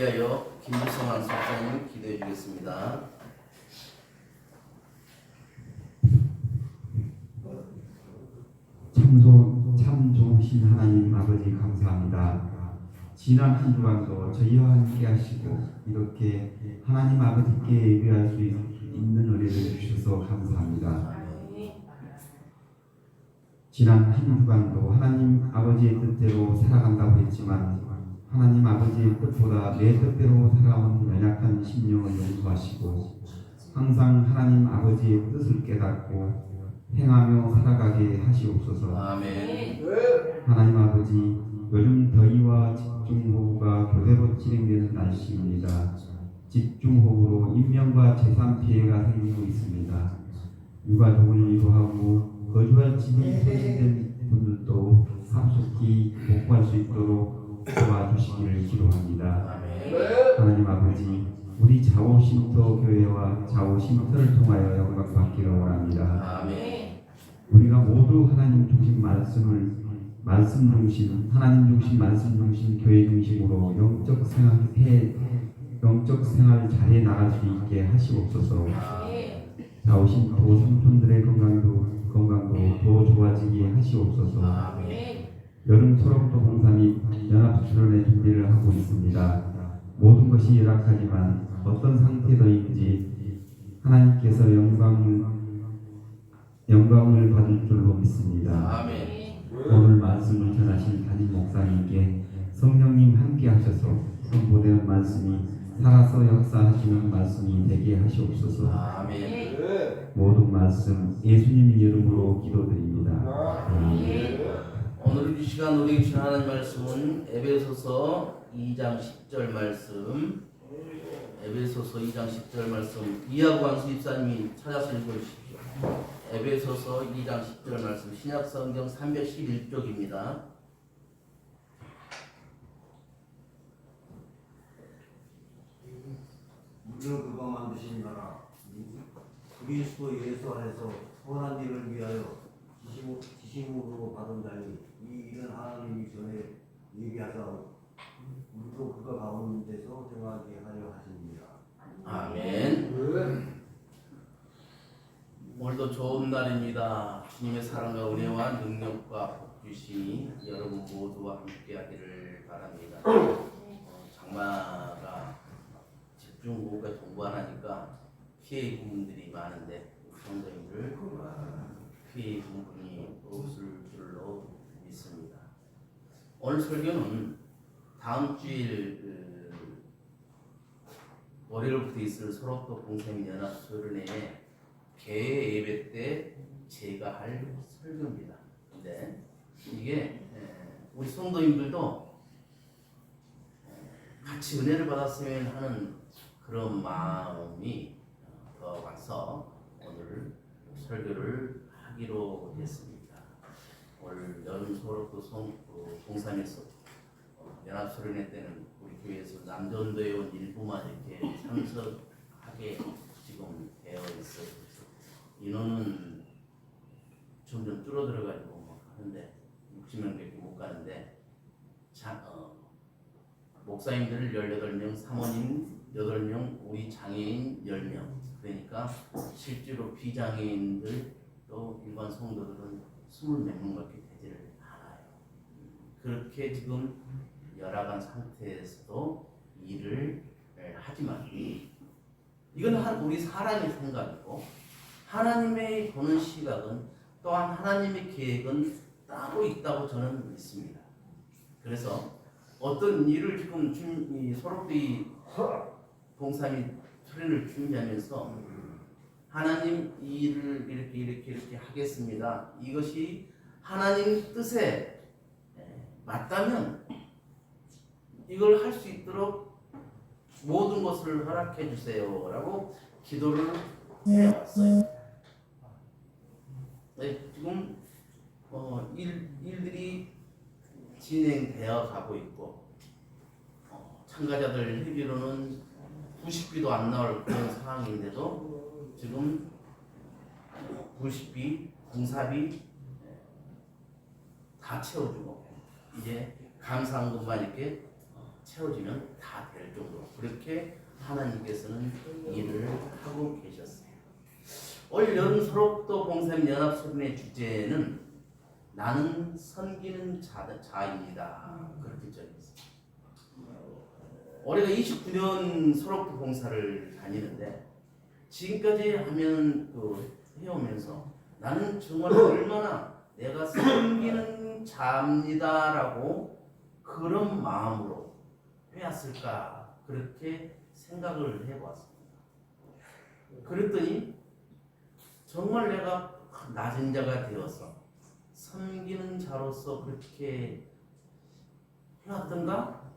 위하여 김주성한 목사님 기도해 주겠습니다. 참 좋으신 하나님 아버지 감사합니다. 지난 한 주간도 저희와 함께 하시고 이렇게 하나님 아버지께 예배할 수 있는 은혜를 주셔서 감사합니다. 지난 한 주간도 하나님 아버지의 뜻대로 살아간다고 했지만 하나님 아버지의 뜻보다 내 뜻대로 살아온 연약한 심령을 용서하시고 항상 하나님 아버지의 뜻을 깨닫고 행하며 살아가게 하시옵소서. 아멘. 하나님 아버지, 요즘 더위와 집중호우가 교대로 진행되는 날씨입니다. 집중호우로 인명과 재산 피해가 생기고 있습니다. 유가족을 위로하고 거주할 집이 소진된 분들도 합속히 복구할 수 있도록 도와주시기를 기도합니다. 하나님 아버지, 우리 자오쉼터 교회와 자오쉼터를 통하여 영광 받기를 원합니다. 아멘. 우리가 모두 하나님 중심 말씀 중심, 하나님 중심, 말씀 중심, 교회 중심으로 영적 생활 잘해 나갈 수 있게 하시옵소서. 자오심터 삼촌들의 건강도 더 좋아지게 하시옵소서. 여름 소록도 봉사 및 연합수련회 준비를 하고 있습니다. 모든 것이 열악하지만 어떤 상태더인지 하나님께서 영광을 받을 줄로 믿습니다. 아멘. 오늘 말씀을 전하신 담임 목사님께 성령님 함께 하셔서 선포되는 말씀이 살아서 역사하시는 말씀이 되게 하시옵소서. 아멘. 모든 말씀 예수님 이름으로 기도드립니다. 아멘. 오늘 이 시간 우리 주신 하나님 말씀은 에베소서 2장 10절 말씀. 에베소서 2장 10절 말씀 이하관 수집사님이 찾아서 읽어주십시오. 에베소서 2장 10절 말씀 신약성경 311쪽입니다. 우리를 그가 만드신 나라 그리스도 예수 안에서 선한 일을 위하여 지심으로 받은 자니 이 일은 하나님이 전에 얘기하사 우리도 그가 가운데서 정하게 하려 하십니다. 아멘. 오늘도 좋은 날입니다. 주님의 사랑과 은혜와 능력과 복주심이 여러분 모두와 함께하기를 바랍니다. 장마가 집중호우가 동반하니까 피해 입은 많은데 성도님들 피해 입은 분이 없을 줄로 믿습니다. 오늘 설교는 다음 주일 월요일부터 있을 소록도 봉사민 연합수련회에 개회 예배 때 제가 할 설교입니다. 근데 이게 우리 성도님들도 같이 은혜를 받았으면 하는 그런 마음이 더 와서 오늘 설교를 하기로 했습니다. 오늘 여름 소록도 봉사면서 연합수련회 때는 우리 교회에서 남전도회원 일부만 이렇게 참석하게 지금 되어 있어요. 인원은 점점 줄어들어가지고 막 하는데 60명밖에 못 가는데 목사님들 18명, 사모님 8명, 우리 장애인 10명. 그러니까 실제로 비장애인들도 일반 성도들은 20몇 명밖에 되지를 않아요. 그렇게 지금 열악한 상태에서도 일을 하지만 이건 우리 사람의 생각이고 하나님의 보는 시각은 또한 하나님의 계획은 따로 있다고 저는 믿습니다. 그래서 어떤 일을 지금 소록도의 봉사및 수련을 준비하면서 하나님 이 일을 이렇게 하겠습니다. 이것이 하나님 뜻에 맞다면 이걸 할 수 있도록 모든 것을 허락해 주세요 라고 기도를 해왔어요. 지금 일들이 진행되어 가고 있고 참가자들 얘기로는 90비도 안 나올 그런 상황인데도 지금 90비, 공사비 다 채워주고 이제 감사한것만 이렇게 채워지면 다 될 정도로 그렇게 하나님께서는 일을 하고 계셨어요. 올 여름 소록도 봉사님 연합소련의 주제는 나는 섬기는 자입니다. 그렇게 적혀있어요. 올해가 29년 소록도 봉사를 다니는데 지금까지 해오면서 나는 정말 얼마나 내가 섬기는 자입니다라고 그런 마음으로 해왔을까 그렇게 생각을 해보았습니다. 그랬더니 정말 내가 낮은 자가 되어서 섬기는 자로서 그렇게 해왔던가?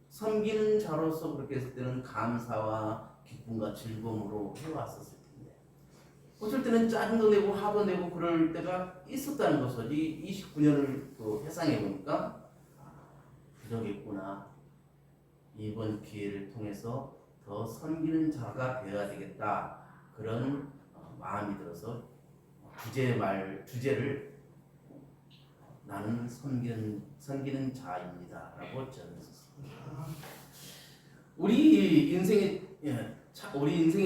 섬기는 자로서 그렇게 했을 때는 감사와 기쁨과 즐거움으로 해왔었을 텐데 어쩔 때는 짜증도 내고 화도 내고 그럴 때가 있었다는 것을 이 29년을 또 회상해 보니까 부족했구나. 이번 기회를 통해서 더 섬기는 자가 되어야 되겠다. 그런 마음이 들어서 주제를 나는 섬기는 자입니다라고 전했습니다. 우리 인생이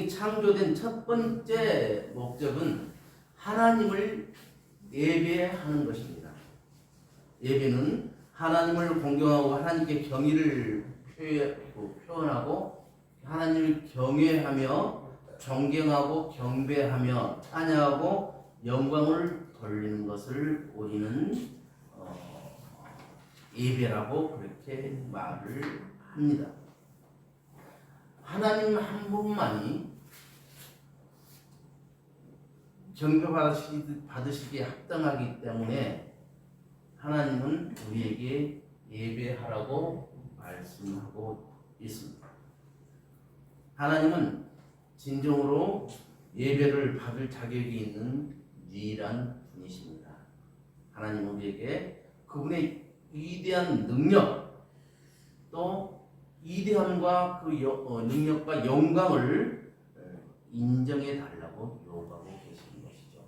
창조된 첫 번째 목적은 하나님을 예배하는 것입니다. 예배는 하나님을 공경하고 하나님께 경의를 표현하고 하나님을 경외하며 존경하고 경배하며 찬양하고 영광을 돌리는 것을 우리는 예배라고 그렇게 말을 합니다. 하나님 한 분만이 경배받으시기에 합당하기 때문에 하나님은 우리에게 예배하라고 말씀하고 있습니다. 하나님은 진정으로 예배를 받을 자격이 있는 유일한 분이십니다. 하나님 우리에게 그분의 위대한 능력 또 위대함과 그 능력과 영광을 인정해 달라고 요구하고 계시는 것이죠.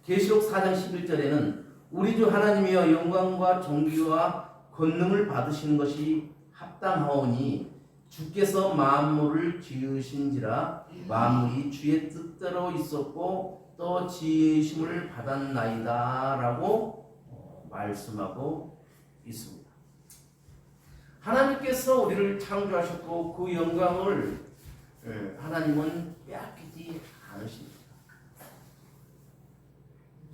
계시록 4장 11절에는 우리 주 하나님이여 영광과 존귀와 권능을 받으시는 것이 합당하오니 주께서 만물을 지으신지라 만물이 주의 뜻대로 있었고 또 지으심을 받았나이다 라고 말씀하고 있습니다. 하나님께서 우리를 창조하셨고 그 영광을 하나님은 빼앗기지 않으십니다.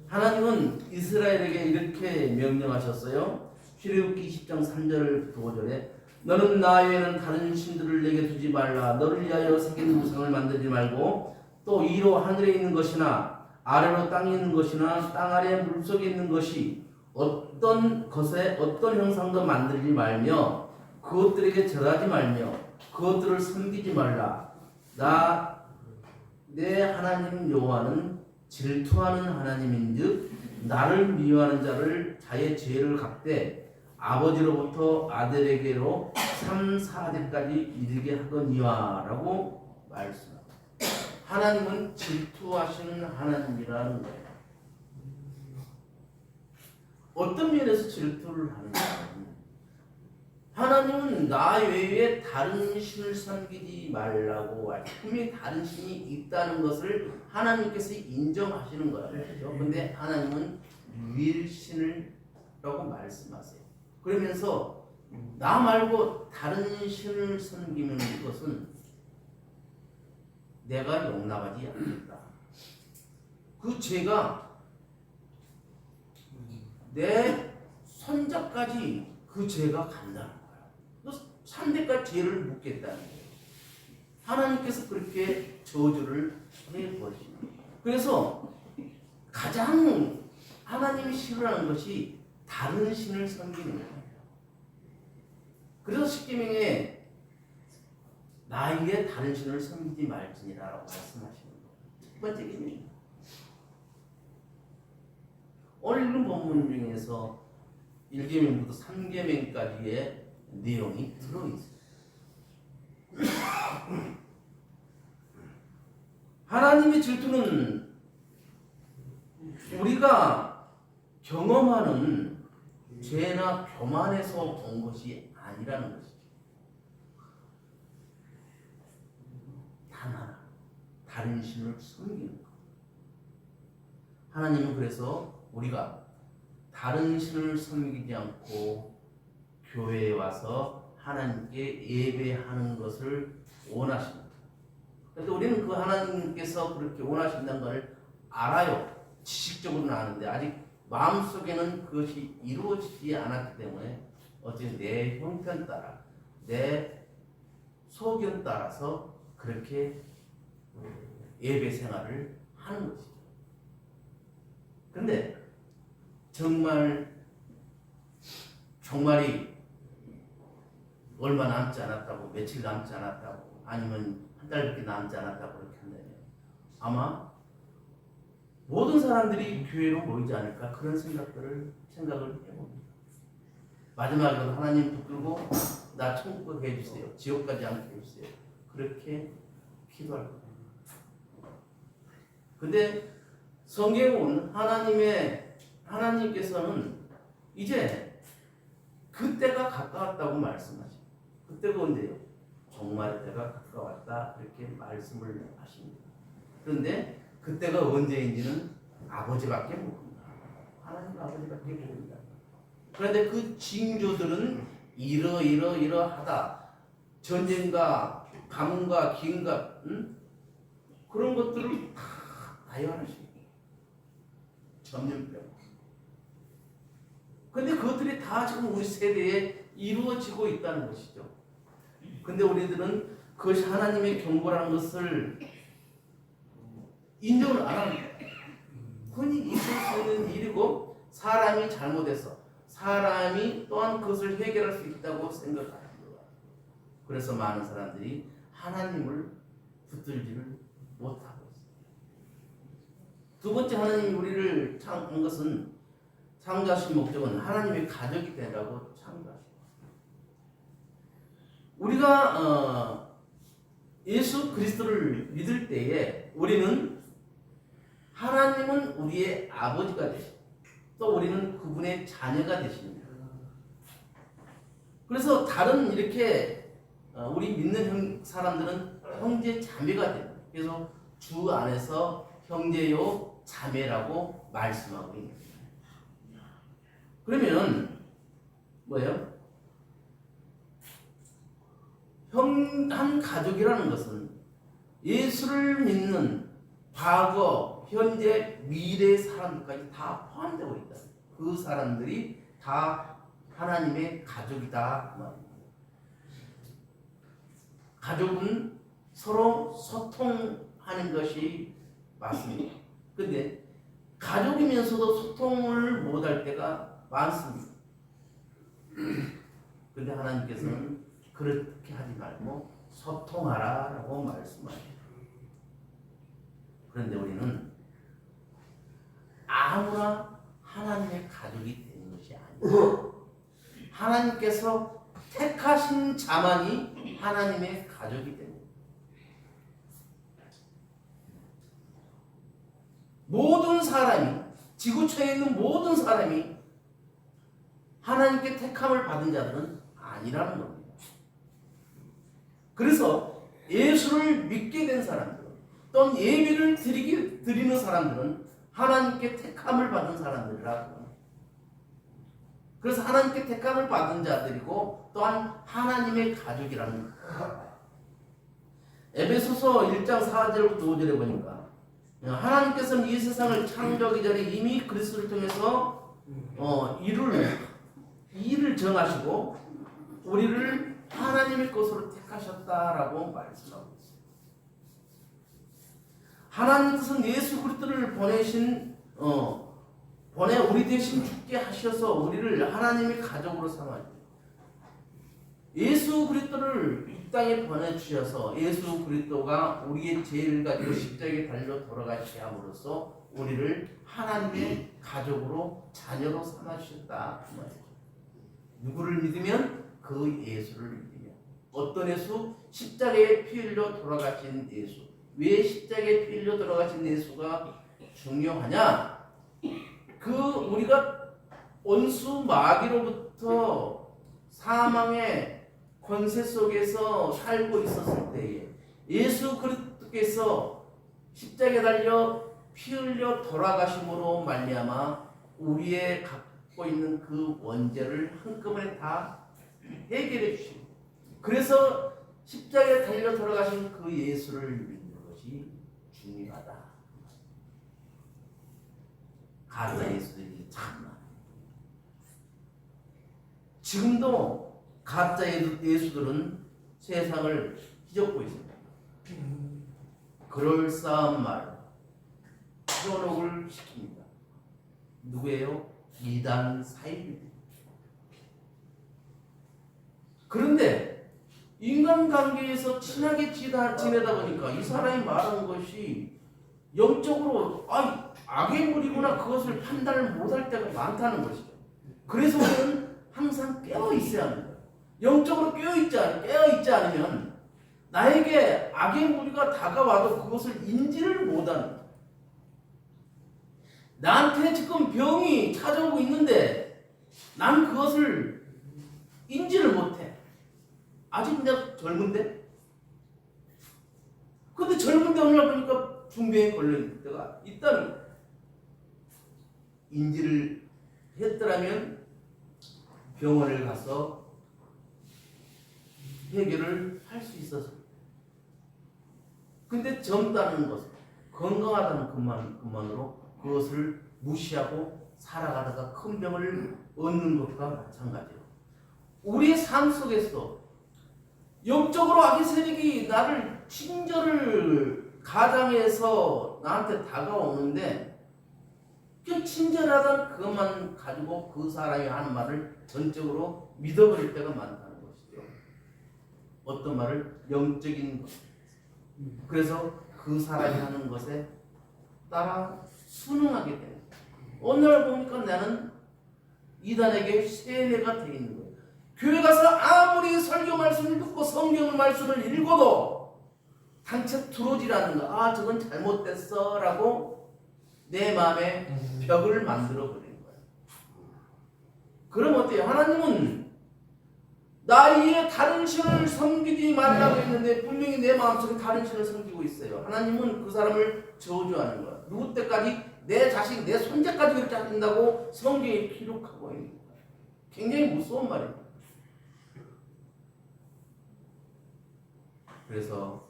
하나님은 이스라엘에게 이렇게 명령하셨어요. 출애굽기 10장 3절 5절에 너는 나 외에는 다른 신들을 내게 두지 말라. 너를 위하여 새긴 우상을 만들지 말고 또 위로 하늘에 있는 것이나 아래로 땅에 있는 것이나 땅 아래 물속에 있는 것이 어떤 것에 어떤 형상도 만들지 말며 그것들에게 절하지 말며 그것들을 섬기지 말라. 내 하나님 여호와는 질투하는 하나님인즉 나를 미워하는 자의 죄를 갚되 아버지로부터 아들에게로 3, 4대까지 이르게 하거니와 라고 말씀합니다. 하나님은 질투하시는 하나님이라는 거예요. 어떤 면에서 질투를 하는가? 하나님은 나 외에 다른 신을 섬기지 말라고 분명히 다른 신이 있다는 것을 하나님께서 인정하시는 거예요. 그런데 하나님은 유일신이라고 말씀하세요. 그러면서 나 말고 다른 신을 섬기는 것은 내가 용납하지 않는다. 그 죄가 내 손자까지 그 죄가 간다는 거예요. 3대까지 죄를 묻겠다는 거예요. 하나님께서 그렇게 저주를 해버리십니다. 그래서 가장 하나님이 싫어하는 것이 다른 신을 섬기는 거예요. 그래서 십계명에 나에게 다른 신을 섬기지 말지니라라고 말씀하시는 거예요. 첫 번째 계명입니다. 오늘 읽은 본문 중에서 1계명부터 3계명까지의 내용이 들어있어요. 하나님의 질투는 우리가 경험하는 죄나 교만에서 온 것이 아니라는 것이죠. 다른 신을 섬기는 것. 하나님은 그래서 우리가 다른 신을 섬기지 않고 교회에 와서 하나님께 예배하는 것을 원하십니다. 그런데 우리는 그 하나님께서 그렇게 원하신다는 걸 알아요. 지식적으로는 아는데 아직 마음속에는 그것이 이루어지지 않았기 때문에 어쨌든 내 형편 따라 내 소견 따라서 그렇게 예배 생활을 하는 것이죠. 그런데 정말이 얼마 남지 않았다고, 며칠 남지 않았다고, 아니면 한 달밖에 남지 않았다고 그렇게 한다면 아마 모든 사람들이 교회로 모이지 않을까 그런 생각을 해봅니다. 마지막으로 하나님 붙들고 나 천국 가게 해주세요. 지옥 가지 않게 해주세요. 그렇게 기도할 겁니다. 근데 성경은 하나님께서는 이제 그때가 가까웠다고 말씀하십니다. 그때가 언제요? 종말의 때가 가까웠다 그렇게 말씀을 하십니다. 그런데 그때가 언제인지는 아버지밖에 모릅니다. 하나님 아버지밖에 모릅니다. 그런데 그 징조들은 이러하다. 전쟁과 가뭄과 기근과 그런 것들을 다 나열하십니다. 전염병. 근데 그것들이 다 지금 우리 세대에 이루어지고 있다는 것이죠. 근데 우리들은 그것이 하나님의 경고라는 것을 인정을 안 합니다. 흔히 있을 수 있는 일이고 사람이 잘못해서 사람이 또한 그것을 해결할 수 있다고 생각합니다. 그래서 많은 사람들이 하나님을 붙들지를 못하고 있습니다. 두 번째 하나님이 우리를 창조한 것은 창조하신 목적은 하나님의 가족이 되라고 창조하십니다. 우리가 예수 그리스도를 믿을 때에 우리는 하나님은 우리의 아버지가 되시고 또 우리는 그분의 자녀가 되십니다. 그래서 다른 이렇게 우리 믿는 사람들은 형제 자매가 됩니다. 그래서 주 안에서 형제요 자매라고 말씀하고 있는 거예요. 그러면 뭐예요? 한 가족이라는 것은 예수를 믿는 과거, 현재, 미래의 사람들까지 다 포함되고 있다. 그 사람들이 다 하나님의 가족이다. 가족은 서로 소통하는 것이 맞습니다. 근데 가족이면서도 소통을 못할 때가 많습니다. 근데 하나님께서는 그렇게 하지 말고 소통하라라고 말씀하십니다. 그런데 우리는 아무나 하나님의 가족이 되는 것이 아니에요. 하나님께서 택하신 자만이 하나님의 가족이 됩니다. 모든 사람이, 지구촌에 있는 모든 사람이 하나님께 택함을 받은 자들은 아니라는 겁니다. 그래서 예수를 믿게 된 사람들, 또는 예배를 드리는 사람들은 하나님께 택함을 받은 사람들이라고 합니다. 그래서 하나님께 택함을 받은 자들이고 또한 하나님의 가족이라는 겁니다. 에베소서 1장 4절부터 5절에 보니까 하나님께서는 이 세상을 창조하기 전에 이미 그리스도를 통해서 일을 정하시고 우리를 하나님의 것으로 택하셨다라고 말씀하고 있습니다. 하나님께서는 예수 그리스도를 보내 우리 대신 죽게 하셔서 우리를 하나님의 가족으로 삼아주셨습니다. 예수 그리스도를 이 땅에 보내주셔서 예수 그리스도가 우리의 죄를 가지고 십자가에 달려 돌아가시게 함으로써 우리를 하나님의 가족으로 자녀로 삼아주셨다. 누구를 믿으면 그 예수를 믿으면 어떤 예수? 십자가에 피 흘려 돌아가신 예수. 왜 십자가에 피 흘려 돌아가신 예수가 중요하냐? 우리가 원수 마귀로부터 사망의 권세 속에서 살고 있었을 때에 예수 그리스도께서 십자가에 달려 피 흘려 돌아가심으로 말미암아 우리의 갖고 있는 그 원죄를 한꺼번에 다 해결해 주시고, 그래서 십자가에 달려 돌아가신 그 예수를 믿는 것이 중요하다. 가짜 예수들이 참 많아요. 지금도 가짜 예수들은 세상을 휘젓고 있습니다. 그럴싸한 말, 현혹을 시킵니다. 누구예요? 이단 사이비들. 그런데 인간관계에서 친하게 지내다 보니까 이 사람이 말한 것이 영적으로 악의 무리구나 그것을 판단을 못할 때가 많다는 것이죠. 그래서 우리는 항상 깨어 있어야 합니다. 영적으로 깨어 있지 않으면 나에게 악의 무리가 다가와도 그것을 인지를 못하는 거예요. 나한테 지금 병이 찾아오고 있는데 난 그것을 인지를 못해. 아직 내가 젊은데? 근데 젊은데 어느 날 보니까 중병에 걸릴 때가 있다는 거예요. 인지를 했더라면 병원을 가서 해결을 할 수 있었어요. 근데 젊다는 것은, 건강하다는 것만으로 그것을 무시하고 살아가다가 큰 병을 얻는 것과 마찬가지로 우리의 삶 속에서 영적으로 악의 세력이 나를 친절을 가장해서 나한테 다가오는데 그 친절하다는 그것만 가지고 그 사람이 하는 말을 전적으로 믿어버릴 때가 많다는 것이죠. 어떤 말을? 영적인 것. 그래서 그 사람이 하는 것에 따라 순응하게 됩니다. 어느 날 보니까 나는 이단에게 세뇌가 되어 있는 거예요. 교회 가서 아무리 설교 말씀을 듣고 성경 말씀을 읽어도 당체 들어오질 않는가. 저건 잘못됐어 라고 내 마음에 벽을 만들어 버리는 거예요. 그럼 어때요? 하나님은 나의 다른 신을 섬기지 말라고 했는데 분명히 내 마음속에 다른 신을 섬기고 있어요. 하나님은 그 사람을 저주하는 거예요. 누구 때까지? 내 자식, 내 손자까지 그렇게 한다고 성경에 기록하고 있는 거예요. 굉장히 무서운 말입니다. 그래서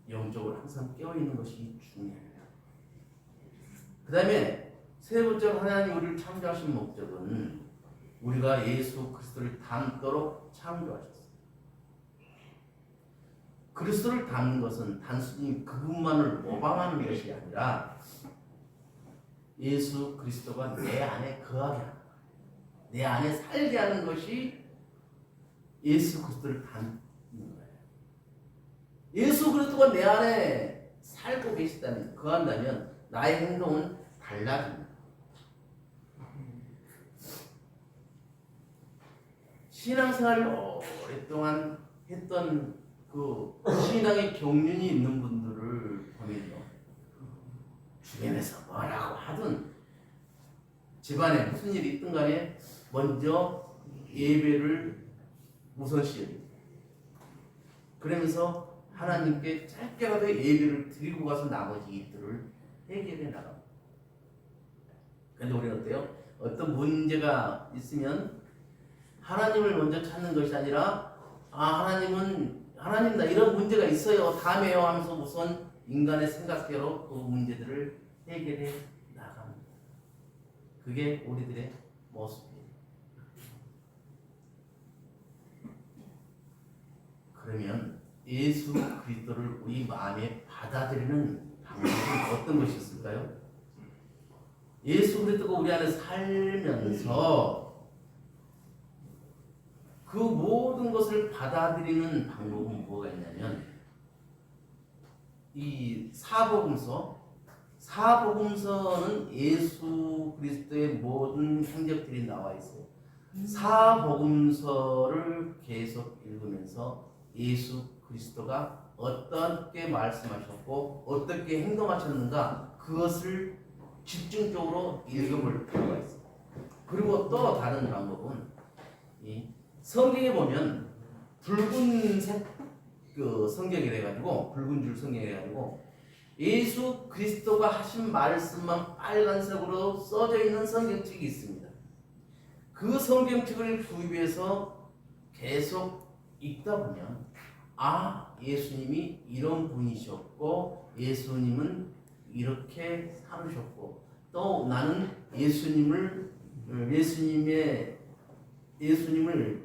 영적으로 항상 깨어있는 것이 중요해요. 그 다음에 세 번째로 하나님 우리를 창조하신 목적은 우리가 예수 그리스도를 닮도록 창조하셨어요. 그리스도를 닮는 것은 단순히 그분만을 모방하는 것이 아니라 예수 그리스도가 내 안에 거하게 하는 거예요. 내 안에 살게 하는 것이 예수 그리스도를 닮는 거예요. 예수 그리스도가 내 안에 살고 계시다면, 거한다면 나의 행동은 달라집니다. 신앙생활을 오랫동안 했던 그 신앙의 경륜이 있는 분들을 보면요, 주변에서 뭐라고 하든 집안에 무슨 일이 있든 간에 먼저 예배를 우선시합니다. 그러면서 하나님께 짧게라도 예배를 드리고 가서 나머지 일들을 해결해 나갑니다. 그런데 우리는 어때요? 어떤 문제가 있으면 하나님을 먼저 찾는 것이 아니라 하나님 나 이런 문제가 있어요, 다음에요 하면서 우선 인간의 생각대로 그 문제들을 해결해 나갑니다. 그게 우리들의 모습이에요. 그러면 예수 그리스도를 우리 마음에 받아들이는 방법은 어떤 것이 있을까요? 예수 그리스도가 우리 안에 살면서 그 모든 것을 받아들이는 방법은 뭐가 있냐면, 이 사복음서는 예수 그리스도의 모든 행적들이 나와 있어요. 사복음서를 계속 읽으면서 예수 그리스도가 어떻게 말씀하셨고 어떻게 행동하셨는가, 그것을 집중적으로 읽어볼 필요가 있어요. 그리고 또 다른 방법은 이 성경에 보면 붉은색 그 성경이래 가지고, 붉은 줄 성경이래 가지고 예수 그리스도가 하신 말씀만 빨간색으로 써져 있는 성경책이 있습니다. 그 성경책을 구입해서 계속 읽다 보면 예수님이 이런 분이셨고 예수님은 이렇게 살으셨고 또 나는 예수님을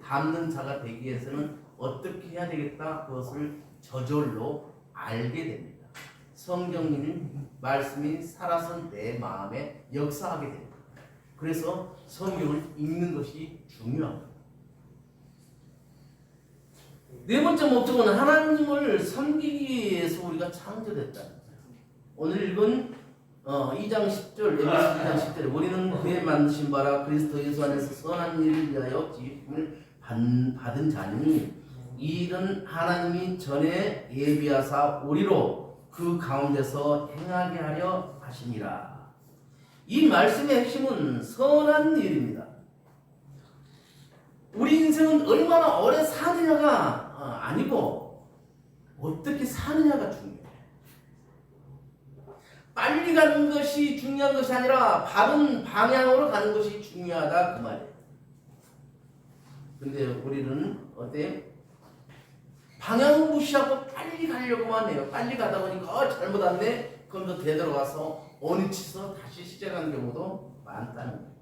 닮는 자가 되기 위해서는 어떻게 해야 되겠다, 그것을 저절로 알게 됩니다. 성경님 말씀이 살아서 내 마음에 역사하게 됩니다. 그래서 성경을 읽는 것이 중요합니다. 네 번째 목적은 하나님을 섬기기 위해서 우리가 창조됐다는 거예요. 오늘 읽은 2장 10절, 에베소 2장 10절에 우리는 그의 만드신 바라 그리스도 예수 안에서 선한 일을 위하여 지음을 받은 자니 이 일은 하나님이 전에 예비하사 우리로 그 가운데서 행하게 하려 하심이라. 이 말씀의 핵심은 선한 일입니다. 우리 인생은 얼마나 오래 사느냐가 아니고 어떻게 사느냐가 중요해요. 빨리 가는 것이 중요한 것이 아니라 바른 방향으로 가는 것이 중요하다, 그 말이에요. 근데 우리는 어때요? 방향을 무시하고 빨리 가려고만 해요. 빨리 가다 보니까 잘못 왔네? 그럼 또 되돌아가서 어느치서 다시 시작하는 경우도 많다는 거예요.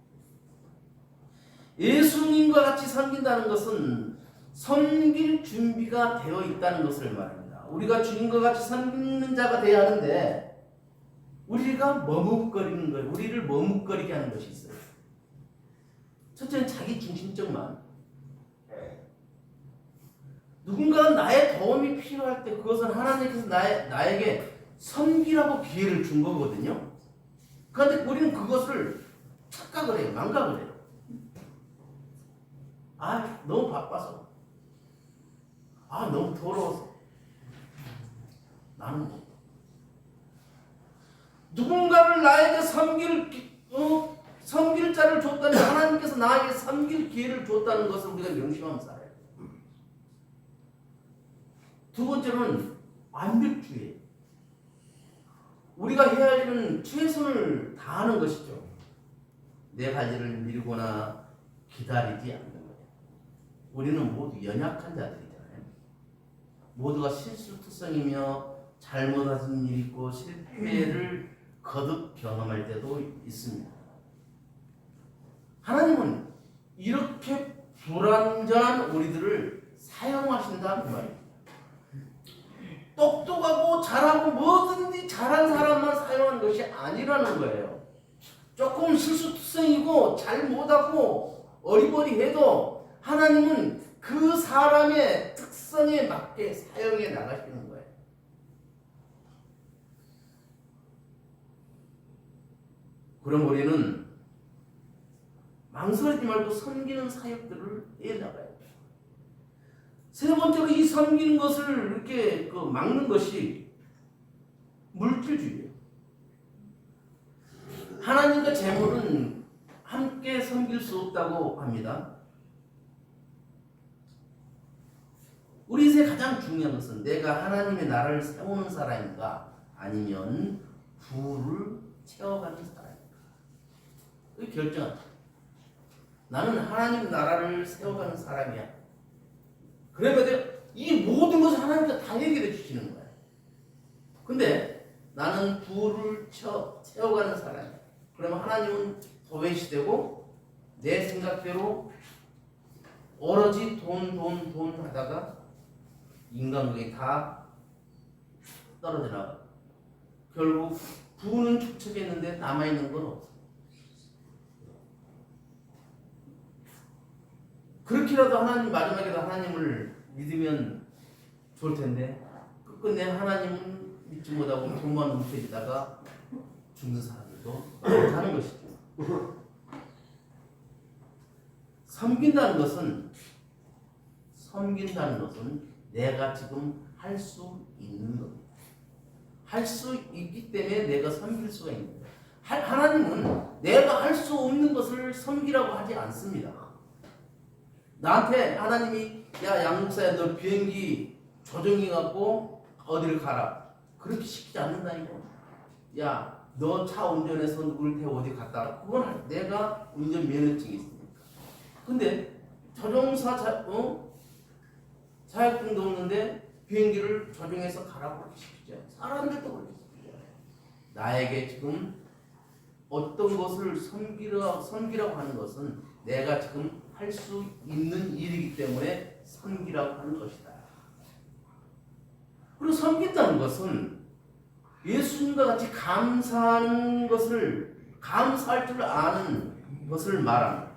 예수님과 같이 섬긴다는 것은 섬길 준비가 되어 있다는 것을 말합니다. 우리가 주님과 같이 섬기는 자가 되어야 하는데 우리가 머뭇거리는 거예요. 우리를 머뭇거리게 하는 것이 있어요. 첫째는 자기 중심적만. 누군가 나의 도움이 필요할 때 그것은 하나님께서 나에게 섬기라고 기회를 준 거거든요. 그런데 우리는 그것을 착각을 해요. 망각을 해요. 너무 바빠서. 너무 더러워서. 나는 뭐. 누군가를 나에게 섬길 자를 줬다면 하나님께서 나에게 섬길 기회를 줬다는 것을 우리가 명심하면서 살아요. 두 번째는 완벽주의. 우리가 해야 할 일은 최선을 다하는 것이죠. 내 할 일을 미루거나 기다리지 않는 거예요. 우리는 모두 연약한 자들이잖아요. 모두가 실수투성이며 잘못하신 일이 있고 실패를 거듭 경험할 때도 있습니다. 하나님은 이렇게 불완전한 우리들을 사용하신다, 그 말입니다. 똑똑하고 잘하고 뭐든지 잘한 사람만 사용하는 것이 아니라는 거예요. 조금 실수투성이고 잘못하고 어리버리해도 하나님은 그 사람의 특성에 맞게 사용해 나가시는 거예요. 그럼 우리는 망설이지 말고 섬기는 사역들을 해나가야 돼요. 세 번째로 이 섬기는 것을 이렇게 막는 것이 물질주의예요. 하나님과 재물은 함께 섬길 수 없다고 합니다. 우리 인생에 가장 중요한 것은 내가 하나님의 나라를 세우는 사람인가 아니면 부를 채워가는 사람인가. 그 결정은 나는 하나님 나라를 세워가는 사람이야. 그러면 이 모든 것을 하나님께서 다 얘기해 주시는 거야. 근데 나는 부를 채워가는 사람이야. 그러면 하나님은 도외시되고 내 생각대로 오로지 돈 하다가 인간관계 다 떨어져 나가. 결국 부는 축적했는데 남아있는 건 없어. 그렇게라도 하나님 마지막에도 하나님을 믿으면 좋을 텐데 끝끝내 하나님은 믿지 못하고 돈만 움켜쥐다가 죽는 사람들도 많다는 것이죠. 섬긴다는 것은 내가 지금 할 수 있는 겁니다. 할 수 있기 때문에 내가 섬길 수가 있는 거예요. 하나님은 내가 할 수 없는 것을 섬기라고 하지 않습니다. 나한테 하나님이 야 양목사야 너 비행기 조종해 갖고 어디를 가라. 그렇게 시키지 않는다니까. 야, 너 차 운전해서 누구를 태워 어디 갔다 와. 그건 내가 운전 면허증이 있으니까. 근데 조종사 자격증도 없는데 비행기를 조종해서 가라고 그렇게 시키죠. 사람들도 그렇게 시키죠. 나에게 지금 어떤 것을 섬기라고 하는 것은 내가 지금 할 수 있는 일이기 때문에 섬기라고 하는 것이다. 그리고 섬긴다는 것은 예수님과 같이 감사하는 것을, 감사할 줄 아는 것을 말합니다.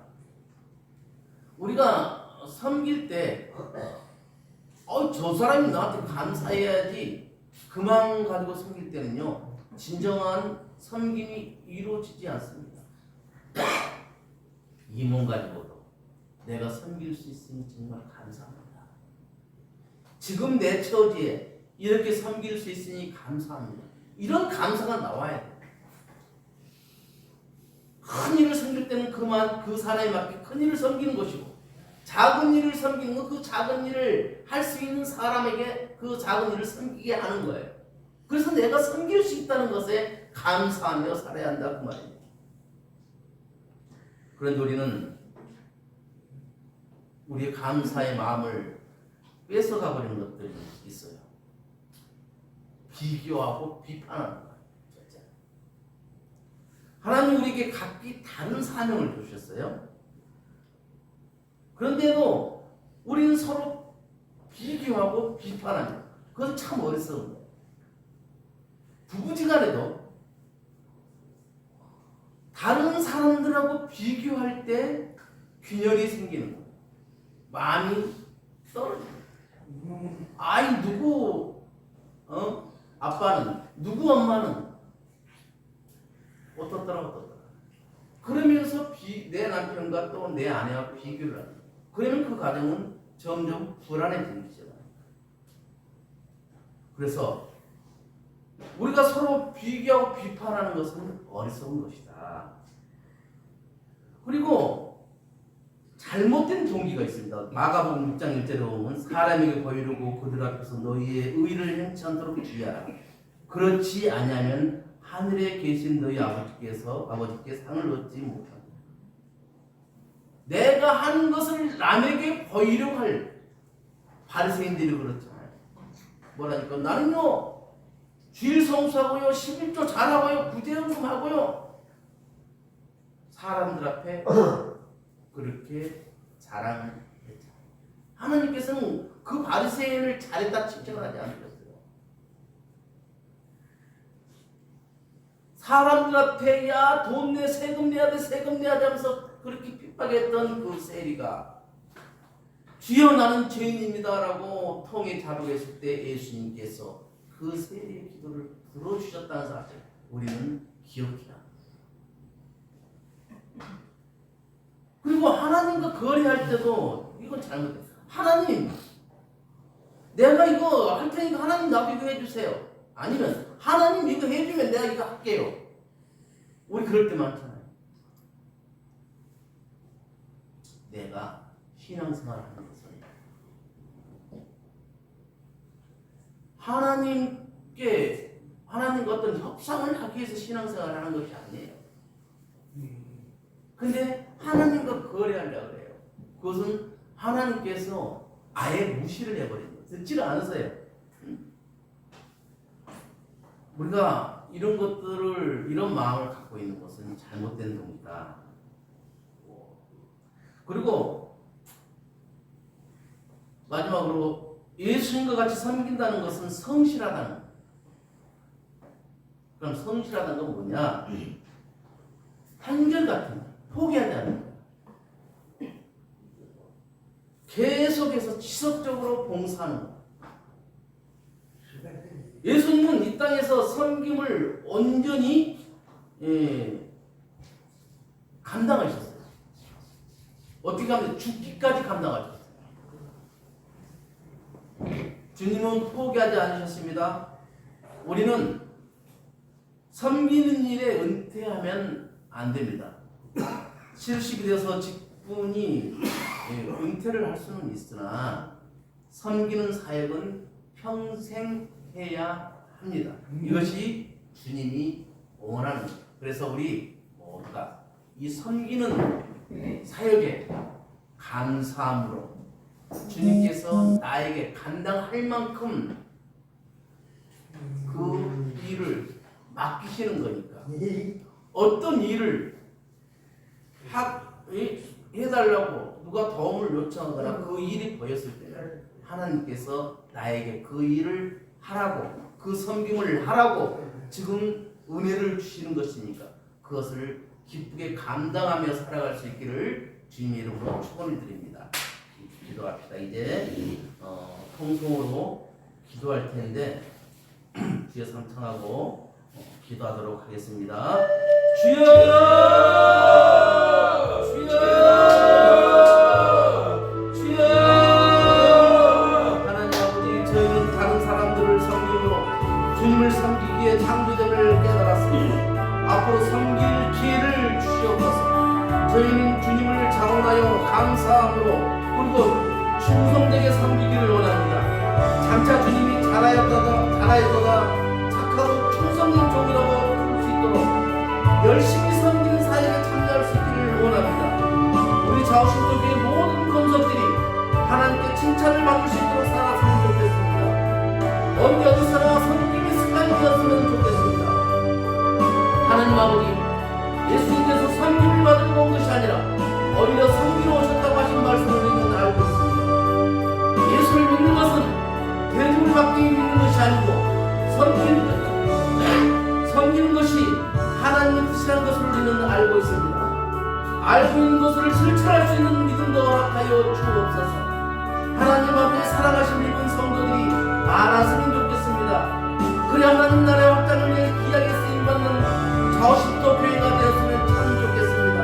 우리가 섬길 때 저 사람이 나한테 감사해야지 그만 가지고 섬길 때는요, 진정한 섬김이 이루어지지 않습니다. 이 몸 가지고도 내가 섬길 수 있으니 정말 감사합니다. 지금 내 처지에 이렇게 섬길 수 있으니 감사합니다. 이런 감사가 나와야 돼요. 큰 일을 섬길 때는 그 사람에 맞게 큰 일을 섬기는 것이고, 작은 일을 섬기는 건 그 작은 일을 할 수 있는 사람에게 그 작은 일을 섬기게 하는 거예요. 그래서 내가 섬길 수 있다는 것에 감사하며 살아야 한다 그 말입니다. 그런데 우리는 우리의 감사의 마음을 뺏어가 버리는 것들이 있어요. 비교하고 비판하는 거예요. 하나님 우리에게 각기 다른 사명을 주셨어요. 그런데도 우리는 서로 비교하고 비판하는 거예요. 그건 참 어리석은 거예요. 부부지간에도 다른 사람들하고 비교할 때 균열이 생기는 거예요. 마음이 떨어져요. 아이 누구 아빠는, 누구 엄마는 어떻더라. 그러면서 내 남편과 또 내 아내와 비교를 합니다. 그러면 그 가정은 점점 불안해지기 시작합니다. 그래서 우리가 서로 비교하고 비판하는 것은 어리석은 것이다. 그리고 잘못된 동기가 있습니다. 마가복음 6장 1절에 보면 사람에게 보이려고 그들 앞에서 너희의 의를 행치 않도록 주의하라. 그렇지 아니하면 하늘에 계신 너희 아버지께 상을 얻지 못한다. 내가 하는 것을 남에게 보이려고 할 바리새인들이 그렇잖아요. 뭐라니까? 나는요 주일 성수하고요, 11조 잘하고요, 구제연금하고요, 사람들 앞에 그렇게 자랑을 했죠. 하나님께서는 그 바리새인을 잘했다 칭찬을 하지 않으셨어요. 사람들 앞에 야 돈 내, 세금 내야 돼, 세금 내야 돼 하면서 그렇게 핍박했던 그 세리가 주여 나는 죄인입니다라고 통에 자복했을 때 예수님께서 그 세리의 기도를 들어주셨다는 사실 우리는 기억해야 합니다. 그리고 하나님과 거래할 때도 이건 잘못됐어요. 하나님 내가 이거 할 테니까 하나님 나도 이거 해주세요. 아니면 하나님 이거 해주면 내가 이거 할게요. 우리 그럴 때 많잖아요. 내가 신앙생활을 하는 것은 하나님과 어떤 협상을 하기 위해서 신앙생활을 하는 것이 아니에요. 근데 하나님과 거래하려고 그래요. 그것은 하나님께서 아예 무시를 해버린 거예요. 듣지를 않으세요. 우리가 이런 것들을, 이런 마음을 갖고 있는 것은 잘못된 동기다. 그리고 마지막으로 예수님과 같이 섬긴다는 것은 성실하다는 거예요. 그럼 성실하다는 건 뭐냐? 한결같은 거예요. 포기하지 않는 거예요. 계속해서 지속적으로 봉사하는 거예요. 예수님은 이 땅에서 섬김을 온전히 감당하셨어요. 어떻게 하면 죽기까지 감당하셨어요. 주님은 포기하지 않으셨습니다. 우리는 섬기는 일에 은퇴하면 안 됩니다. 70이 돼서 직분이 은퇴를 할 수는 있으나 섬기는 사역은 평생 해야 합니다. 이것이 주님이 원하는 거예요. 그래서 우리 모두가 이 섬기는 사역에 감사함으로 주님께서 나에게 감당할 만큼 그 일을 맡기시는 거니까 어떤 일을 해달라고 누가 도움을 요청하거나 그 일이 보였을 때는 하나님께서 나에게 그 일을 하라고 그 섬김을 하라고 지금 은혜를 주시는 것이니까 그것을 기쁘게 감당하며 살아갈 수 있기를 주님의 이름으로 축원을 드립니다. 기도합시다. 이제 통성으로 기도할 텐데 주여 상청하고 기도하도록 하겠습니다. 주여! 주여! 주여! 하나님 아버지, 저희는 다른 사람들을 섬김으로 주님을 섬기기에 창조됨을 깨달았습니다. 앞으로 섬길 기회를 주시옵소서. 저희는 주님을 자원하여 감사함으로 그리고 충성되게 섬기기를 원합니다. 장차 주님이 잘하였도다 착하고 충성된 종이라고 부를 수 있도록 열심히 섬기는 사역에 참여할 수 있기를 원합니다. 우리 자우신족의 모든 건석들이 하나님께 칭찬을 받을 수 있도록 살았으면 좋겠습니다. 언제 어디서나 섬김이 습관이 되었으면 좋겠습니다. 하나님 아버지, 예수님께서 섬김을 받으러 온 것이 아니라 오히려 섬기러 오셨다고 하신 말씀을 우리는 알고 있습니다. 예수를 믿는 것은 대접을 받기 믿는 것이 아니고 섬기는 것이 하나님의 뜻이라는 것을 우리는 알고 있습니다. 알고 있는 것을 실천할 수 있는 믿음도 허락하여 주옵소서. 하나님 앞에 사랑하신 믿은 성도들이 많았으면 좋겠습니다. 그래 하나님 나라의 확장을 위해 귀하게 쓰임받는 자우신도 교회가 되었으면 참 좋겠습니다.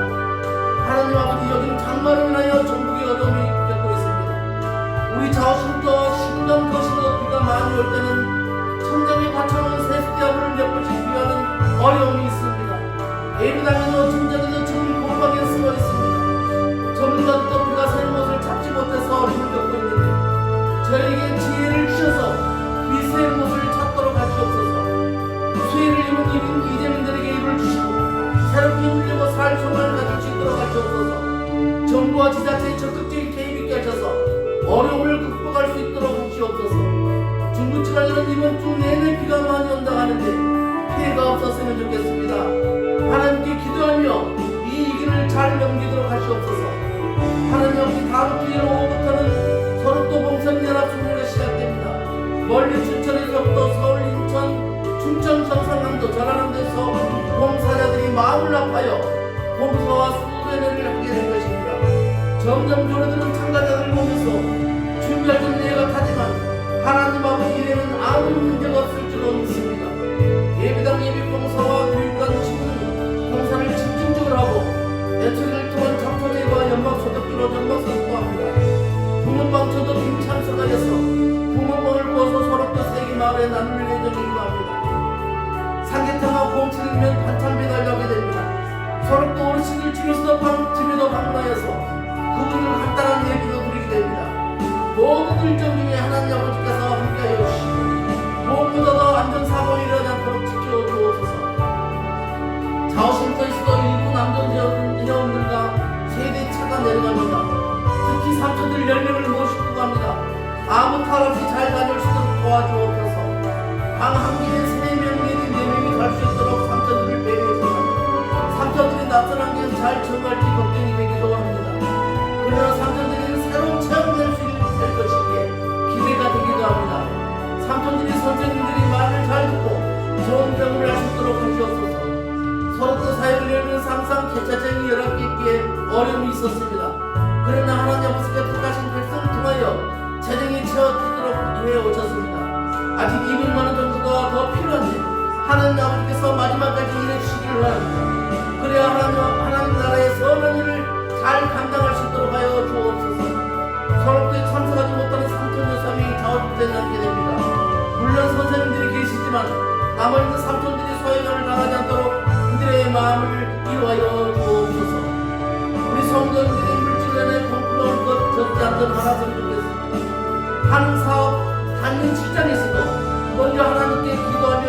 하나님 아버지, 요즘 장마로 인하여 전국의 어려움이 겪고 있습니다. 우리 자우신도 심한 것이고 비가 많이 올 때는 천장에 받쳐놓은 세수대야물을 몇 번씩 비하는 어려움이 있습니다. 예비당에도 천장에도 지금 곰팡이가 쓰고 있습니다. 전문가들도 비가 새는 곳을 찾지 못해서 어려움을 겪고 있는데 저에게 지혜를 주셔서 비 새는 곳을 찾도록 하시옵소서. 수혜를 입은 이재민들에게 입을 주시고 새롭게 물려고 살 소망을 가질 수 있도록 하시옵소서. 정부와 지자체의 적극적인 개입 있게 하셔서 어려움을 극복할 수 있도록 하시옵소서. 중부지방에는 이번 주 내내 비가 많이 온다 하는데 피해가 없었으면 좋겠습니다. 하나님께 기도하며 이 위기를 잘 넘기도록 하시옵소서. 하나님 아버지, 다음 주일 오후부터는 서울도 봉선연합총회가 시작됩니다. 멀리 춘천에서부터 서울, 인천, 충청, 경상남도, 전라남도에서 봉사자들이 마음을 아파여 봉사와 수련회를 하게 된 것입니다. 점점 교회들은 참가자들을 보면서 준비할 때는 예가 타지만 하나님 아버지 일에는 아무 문제가 없을 줄로 믿습니다. 예배당 예비봉사와 교육관 친구 봉사를 집중적으로 하고 예초기를 통한 잡초제와 연막소독기로 연막소독도 합니다. 붕어빵 저도 참석하여서 붕어빵을 구워서 서럽도 세계 마을에 나눌 예정이기도 합니다. 삼계탕과 곰치를면 반찬 배달도 하게 됩니다. 서럽도 어르신들 집에도 방문하여서 그분들 간단한 예비도 드리게 됩니다. 모든 일정 중에 하나님 아버지께서 함께하여 주시고 무엇보다도 안전사고가 일어나지 않도록 지켜주옵소서. 자우신터에서도 일부 남동 회원들과 세대 차가 내려갑니다. 특히 삼촌들 10명을 모시고 갑니다. 아무 탈 없이 잘 다닐 수 있도록 도와주옵소서. 방 한 개에 3명 내지 4명이 갈 수 있도록 삼촌들을 배려해주옵소서. 삼촌들이 낯선 환경을 잘 적응할지 걱정이 되기도 합니다. 그러나 삼촌들이 새로운 체험을 수 있는 것이기에 기대가 되기도 합니다. 삼촌들이 선생님들이 말을 잘 듣고 좋은 경험을 할 수 있도록 하시옵소서. 서로도 사역을 열면 항상 개차쟁이 열악했기에 어려움이 있었습니다. 그러나 하나님 아버지께 택하신 백성을 통하여 재정이 채워지도록 해오셨습니다. 아직 200만원 정도가 더 필요한데 하나님 아버지께서 마지막까지 일해주시기를 바랍니다. 그래야 하나님 나라의 선한 일을 잘 감당할 수 있도록 하여 주옵소서. 서럽게 참석하지 못하는 삼촌 여사님이 자원부대에 남게 됩니다. 물론 선생님들이 계시지만 남아있는 삼촌들이 소외감을 당하지 않도록 그들의 마음을 이루하여 주옵소서. 우리 성도님들이 물질련에 공부할 것 적지 않던 하나님을 좋겠습니다. 하는 사업, 다니는 직장에서도 먼저 하나님께 기도하며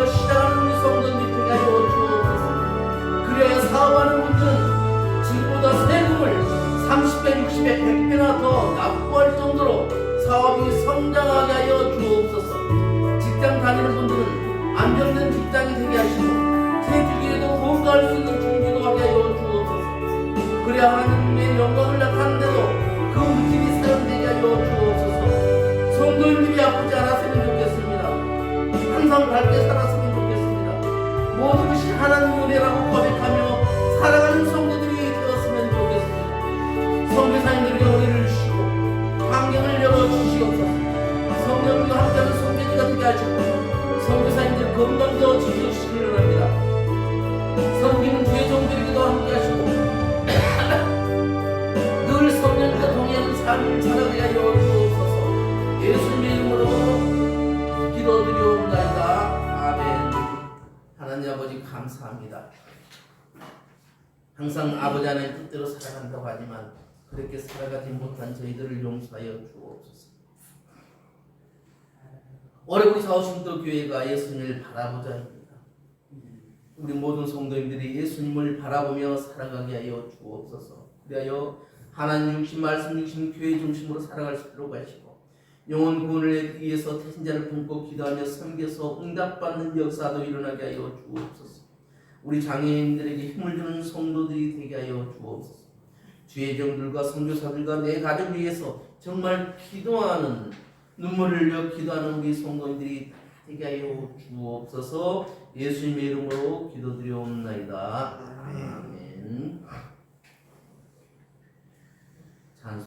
있게 하시고 선교사님들 건강도 지켜주시기 원합니다. 섬기는 주의 종들에게도 함께 하시고 늘 성령과 동행하는 삶을 살아가게 하여 주옵소서. 예수님의 이름으로 기도드리옵나이다. 아멘. 하나님 아버지 감사합니다. 항상 아버지 하나님 뜻대로 살아간다고 하지만 그렇게 살아가지 못한 저희들을 용서하여 주옵소서. 올해 우리 사오신도 교회가 예수님을 바라보자 합니다. 우리 모든 성도님들이 예수님을 바라보며 살아가게 하여 주옵소서. 그리하여 하나님 중심 말씀 중심 교회 중심으로 살아갈 수 있도록 하시고 영혼 구원을 위해서 태신자를 품고 기도하며 섬겨서 응답받는 역사도 일어나게 하여 주옵소서. 우리 장애인들에게 힘을 주는 성도들이 되게 하여 주옵소서. 주의 종들과 선교사들과 내 가족을 위해서 정말 기도하는 눈물을 흘려 기도하는 우리 성도님들이 되게 하여 주옵소서. 예수님의 이름으로 기도드리옵나이다. 아멘.